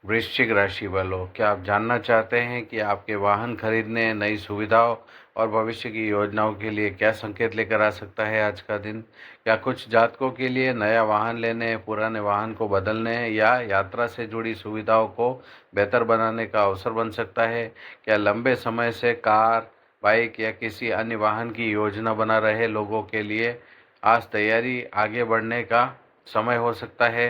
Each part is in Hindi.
वृश्चिक राशि वालों, क्या आप जानना चाहते हैं कि आपके वाहन खरीदने, नई सुविधाओं और भविष्य की योजनाओं के लिए क्या संकेत लेकर आ सकता है आज का दिन? क्या कुछ जातकों के लिए नया वाहन लेने, पुराने वाहन को बदलने या यात्रा से जुड़ी सुविधाओं को बेहतर बनाने का अवसर बन सकता है? क्या लंबे समय से कार, बाइक या किसी अन्य वाहन की योजना बना रहे लोगों के लिए आज तैयारी आगे बढ़ने का समय हो सकता है?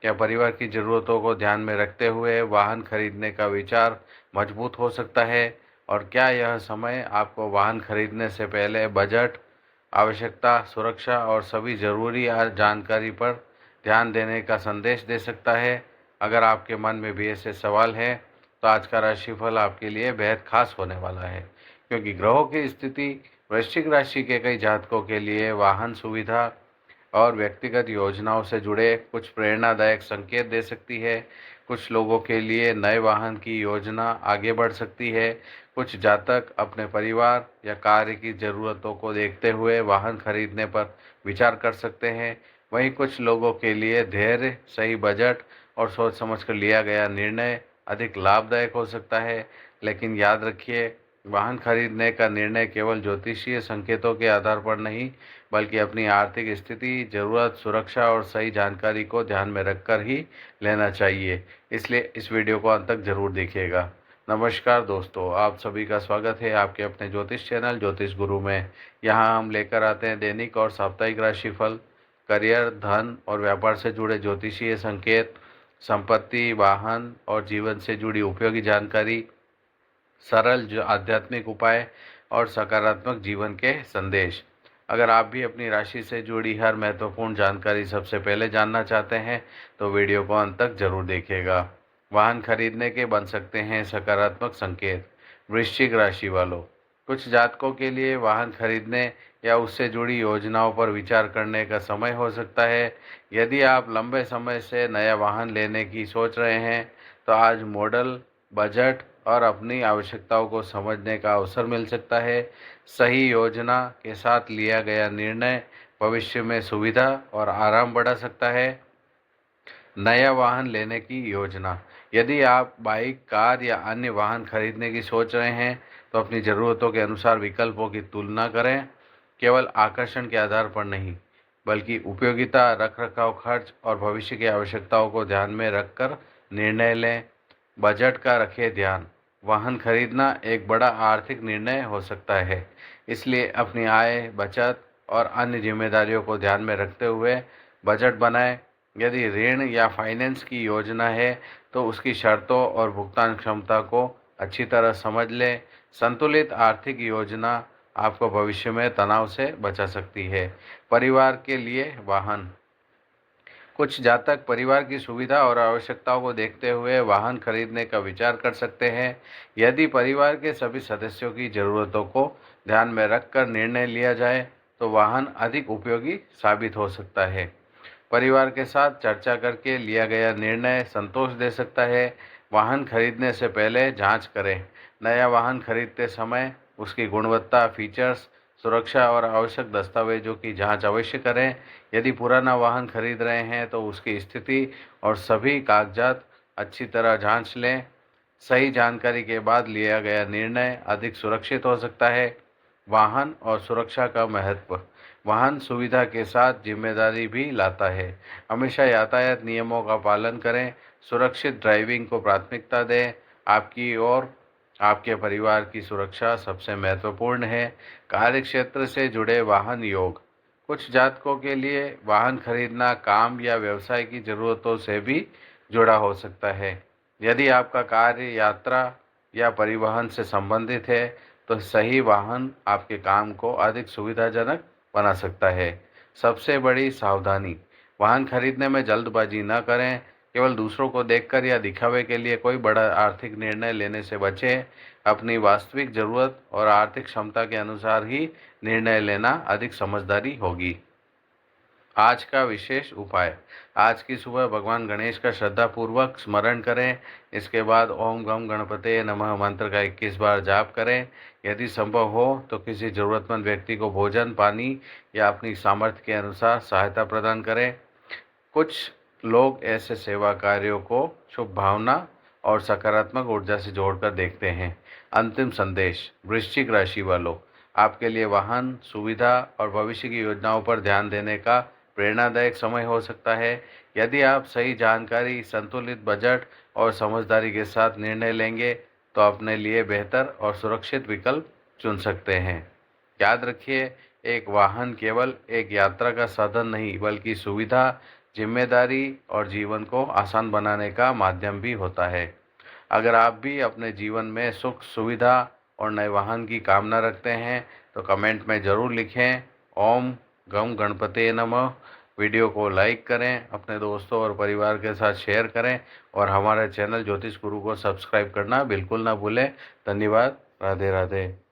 क्या परिवार की ज़रूरतों को ध्यान में रखते हुए वाहन खरीदने का विचार मजबूत हो सकता है? और क्या यह समय आपको वाहन खरीदने से पहले बजट, आवश्यकता, सुरक्षा और सभी ज़रूरी जानकारी पर ध्यान देने का संदेश दे सकता है? अगर आपके मन में भी ऐसे सवाल हैं, तो आज का राशिफल आपके लिए बेहद खास होने वाला है, क्योंकि ग्रहों की स्थिति वृश्चिक राशि के कई जातकों के लिए वाहन सुविधा और व्यक्तिगत योजनाओं से जुड़े कुछ प्रेरणादायक संकेत दे सकती है। कुछ लोगों के लिए नए वाहन की योजना आगे बढ़ सकती है। कुछ जातक अपने परिवार या कार्य की ज़रूरतों को देखते हुए वाहन खरीदने पर विचार कर सकते हैं। वहीं कुछ लोगों के लिए धैर्य, सही बजट और सोच समझकर लिया गया निर्णय अधिक लाभदायक हो सकता है। लेकिन याद रखिए, वाहन खरीदने का निर्णय केवल ज्योतिषीय संकेतों के आधार पर नहीं, बल्कि अपनी आर्थिक स्थिति, ज़रूरत, सुरक्षा और सही जानकारी को ध्यान में रखकर ही लेना चाहिए। इसलिए इस वीडियो को अंत तक ज़रूर देखिएगा। नमस्कार दोस्तों, आप सभी का स्वागत है आपके अपने ज्योतिष चैनल ज्योतिष गुरु में। यहाँ हम लेकर आते हैं दैनिक और साप्ताहिक राशिफल, करियर, धन और व्यापार से जुड़े ज्योतिषीय संकेत, संपत्ति, वाहन और जीवन से जुड़ी उपयोगी जानकारी, सरल जो आध्यात्मिक उपाय और सकारात्मक जीवन के संदेश। अगर आप भी अपनी राशि से जुड़ी हर महत्वपूर्ण जानकारी सबसे पहले जानना चाहते हैं, तो वीडियो को अंत तक जरूर देखिएगा। वाहन खरीदने के बन सकते हैं सकारात्मक संकेत। वृश्चिक राशि वालों, कुछ जातकों के लिए वाहन खरीदने या उससे जुड़ी योजनाओं पर विचार करने का समय हो सकता है। यदि आप लंबे समय से नया वाहन लेने की सोच रहे हैं, तो आज मॉडल, बजट और अपनी आवश्यकताओं को समझने का अवसर मिल सकता है। सही योजना के साथ लिया गया निर्णय भविष्य में सुविधा और आराम बढ़ा सकता है। नया वाहन लेने की योजना, यदि आप बाइक, कार या अन्य वाहन खरीदने की सोच रहे हैं, तो अपनी ज़रूरतों के अनुसार विकल्पों की तुलना करें। केवल आकर्षण के आधार पर नहीं, बल्कि उपयोगिता, रखरखाव खर्च और भविष्य की आवश्यकताओं को ध्यान में रखकर निर्णय लें। बजट का रखें ध्यान। वाहन खरीदना एक बड़ा आर्थिक निर्णय हो सकता है, इसलिए अपनी आय, बचत और अन्य जिम्मेदारियों को ध्यान में रखते हुए बजट बनाएं। यदि ऋण या फाइनेंस की योजना है, तो उसकी शर्तों और भुगतान क्षमता को अच्छी तरह समझ लें। संतुलित आर्थिक योजना आपको भविष्य में तनाव से बचा सकती है। परिवार के लिए वाहन, कुछ जातक परिवार की सुविधा और आवश्यकताओं को देखते हुए वाहन खरीदने का विचार कर सकते हैं। यदि परिवार के सभी सदस्यों की ज़रूरतों को ध्यान में रखकर निर्णय लिया जाए, तो वाहन अधिक उपयोगी साबित हो सकता है। परिवार के साथ चर्चा करके लिया गया निर्णय संतोष दे सकता है। वाहन खरीदने से पहले जांच करें। नया वाहन खरीदते समय उसकी गुणवत्ता, फीचर्स, सुरक्षा और आवश्यक दस्तावेजों की जांच अवश्य करें। यदि पुराना वाहन खरीद रहे हैं, तो उसकी स्थिति और सभी कागजात अच्छी तरह जांच लें। सही जानकारी के बाद लिया गया निर्णय अधिक सुरक्षित हो सकता है। वाहन और सुरक्षा का महत्व, वाहन सुविधा के साथ जिम्मेदारी भी लाता है। हमेशा यातायात नियमों का पालन करें, सुरक्षित ड्राइविंग को प्राथमिकता दें। आपकी और आपके परिवार की सुरक्षा सबसे महत्वपूर्ण है। कार्यक्षेत्र से जुड़े वाहन योग, कुछ जातकों के लिए वाहन खरीदना काम या व्यवसाय की ज़रूरतों से भी जुड़ा हो सकता है। यदि आपका कार्य यात्रा या परिवहन से संबंधित है, तो सही वाहन आपके काम को अधिक सुविधाजनक बना सकता है। सबसे बड़ी सावधानी, वाहन खरीदने में जल्दबाजी न करें। केवल दूसरों को देखकर या दिखावे के लिए कोई बड़ा आर्थिक निर्णय लेने से बचें। अपनी वास्तविक ज़रूरत और आर्थिक क्षमता के अनुसार ही निर्णय लेना अधिक समझदारी होगी। आज का विशेष उपाय, आज की सुबह भगवान गणेश का श्रद्धापूर्वक स्मरण करें। इसके बाद ओम गम गणपते नमः मंत्र का 21 बार जाप करें। यदि संभव हो तो किसी ज़रूरतमंद व्यक्ति को भोजन, पानी या अपनी सामर्थ्य के अनुसार सहायता प्रदान करें। कुछ लोग ऐसे सेवा कार्यों को शुभ भावना और सकारात्मक ऊर्जा से जोड़कर देखते हैं। अंतिम संदेश वृश्चिक राशि वालों, आपके लिए वाहन, सुविधा और भविष्य की योजनाओं पर ध्यान देने का प्रेरणादायक समय हो सकता है। यदि आप सही जानकारी, संतुलित बजट और समझदारी के साथ निर्णय लेंगे, तो अपने लिए बेहतर और सुरक्षित विकल्प चुन सकते हैं। याद रखिए, एक वाहन केवल एक यात्रा का साधन नहीं, बल्कि सुविधा, जिम्मेदारी और जीवन को आसान बनाने का माध्यम भी होता है। अगर आप भी अपने जीवन में सुख, सुविधा और नए वाहन की कामना रखते हैं, तो कमेंट में ज़रूर लिखें। ओम गम गणपते नमः। वीडियो को लाइक करें, अपने दोस्तों और परिवार के साथ शेयर करें और हमारे चैनल ज्योतिष गुरु को सब्सक्राइब करना बिल्कुल ना भूलें। धन्यवाद। राधे राधे।